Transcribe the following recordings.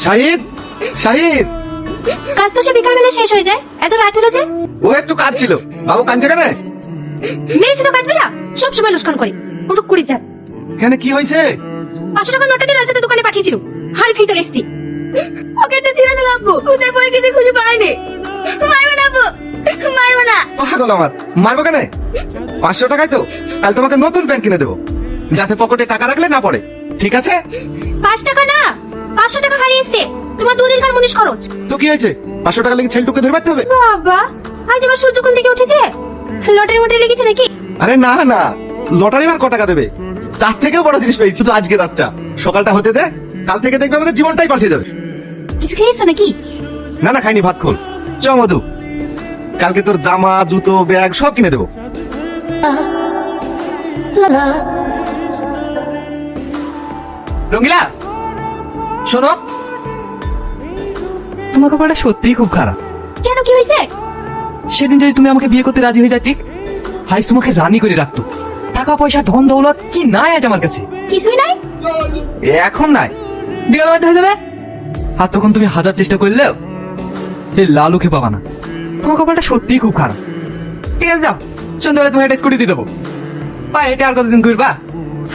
শাহিদ, শাহিদ, কাজ তো সে বিকাল বেলা শেষ হয়ে যায়, এত রাত হলো যে? ও একটু কাজ ছিল। বাবু কাঁদছে কেন? মেরেছে তো কাটবে না, সব সময় লুস্কান করে। ওটুক করে যা। কেন, কি হয়েছে? 500 টাকা নোটটা দিয়ে লালচাতে দোকানে পাঠিয়েছিল, হাড়ি থুই চলে এসেছি। ওকে একটা ছিঁড়ে দিল আব্বু, কোথায় পড়ে গেছে খুঁজে পাইনি। মারবে না আব্বু, মারবে না। পাগল আমার, মারবো কেন? 500 টাকায় তো কাল তোমাকে নতুন প্যান্ট কিনে দেবো, যাতে পকেটে টাকা রাখলে না পড়ে, ঠিক আছে? 5 টাকা না, 500 টাকা হারিয়েছে তোমার দুদিনকার মুনিশ খরচ। তো কি হয়েছে? 500 টাকা লেগে ছেলেটুকে ধরে মারতে হবে? বাবা, আজ আমার সূর্য কোন দিকে উঠেছে? লটারি মটারি লেগেছে নাকি? আরে না না, লটারি আর ক টাকা দেবে? তার থেকেও বড় জিনিস পেয়েছি তো আজকে রাতটা। সকালটা হতে দে, কাল থেকে দেখবে আমাদের জীবনটাই পাল্টে যাবে। কিছু খেয়েছো নাকি? না না, খাইনি, ভাত খোল। চ মধু, কালকে তোর জামা জুতো ব্যাগ সব কিনে দেবো। রঙ্গিলা, শোনো, তোমার কপালটা সত্যিই খুব খারাপ। কেন, কি হয়েছে? সেদিন যদি তুমি আমাকে বিয়ে করতে রাজি হয়ে যাইতে, হাইস তোমাকে রানী করে রাখতো। টাকা পয়সা ধন দৌলত কি নাই আজ আমার কাছে? কিছুই নাই। এখন নাই, বিকাল হয়ে যাবে। আর তখন তুমি হাজার চেষ্টা করলেও এই লালুকে পাবা না। তোমার কপালটা সত্যিই খুব খারাপ। ঠিক আছে, যাও, সন্ধ্যাবেলা তোমার একটা স্কুটি দিয়ে দেবো। বা এটা আর কতদিন ঘুরবা?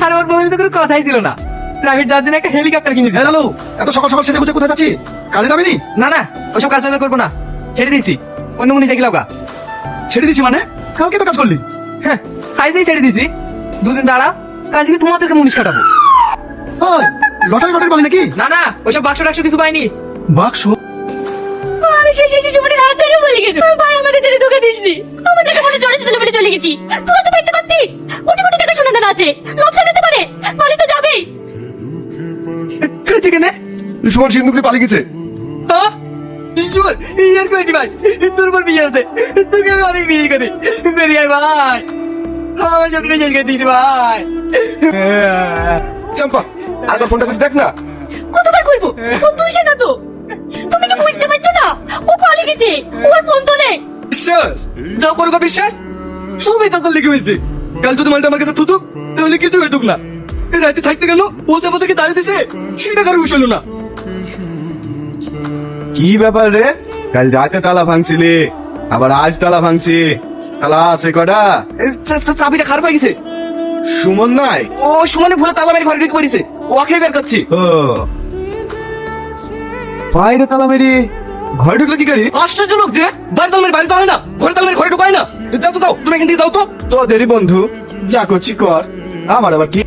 আর আমার বউয়ের তো কোনো কথাই ছিল না, প্রাইভেট যাওয়ার জন্য একটা হেলিকপ্টার কিনে দিই। লালু, এত সকাল সকাল সেজে গুজে কোথায় যাচ্ছি? কাজে যাবি নি? না না, ওসব কাজ টাজ করবো না, ছেড়ে দিয়েছি। অন্য মনে দেখি লাউকা। ছেড়ে দিছি মানে? কালকে তো কাজ করলি। হ্যাঁ, আজই ছেড়ে দিয়েছি। দুদিন দাঁড়াও, কাল থেকে তোমাদেরকে মুনিশ কাটাবো। ওই, লটারি লটারি বলি নাকি? না না, ওইসব বাক্স টাক্স কিছু পাইনি। বাক্স? আমি শেষ জীবনে রাত ধরে বলি কেন ভাই, আমাদের ছেড়ে ধোকা দিসনি। আমার টাকা মনে জড়ে চলে চলে গেছি। তোরা তো পাইতে পারতি, কোটি কোটি টাকা সোনা দানা আছে, লোভ সামলাতে পারে, পালি তো যাবেই। কেছে কেনে? সুমন সিন্ধুকলি পালিয়ে গেছে। হ্যাঁ, সুমন, ইয়ার কোয়েটি ভাই, তোর উপর বিয়ে আছে, তোকে আমি অনেক বিয়ে করি। বেরিয়ে আয় ভাই, আমার সাথে জেল করে দিস ভাই। চম্পা, আরেকবার ফোনটা করে দেখ না। কতবার করবো, ও তুলছে না তো। তুমি কি বুঝতে পারছো না, ও পালিয়ে গেছে, ওর ফোন তোলে। বিশ্বাস যাও, করো বিশ্বাস, সবই চাতাল লেগে হয়েছে। কাল যদি মালটা আমার কাছে থুতুক, তাহলে কিছু হইতুক না। রাতে থাকতে গেল, ও যে আমাদেরকে দাঁড়িয়ে দিতে, সেটা কারো হুশ হলো না। কি ব্যাপার রে? কাল রাতে তালা ভাঙছিলি, আবার আজ তালা ভাঙছি। তালা আছে কটা? চাবিটা খারাপ হয়ে গেছে। সুমন নাই? ও সুমনে ভুলে তালা মেরে ঘরে ঢুকে পড়েছে, ওকে বের করছি। ও বাইরে তালা মেরি ঘরে ঢুকলো কি করি? আশ্চর্য লোক যে, বাইরে তালা মেরে বাইরে তো হয় না, ঘরে তালা মেরে ঘরে ঢুকায় না। যাও তো যাও, তুমি এখান থেকে যাও তো। তোদেরই বন্ধু, যা করছি কর, আমার আবার কি?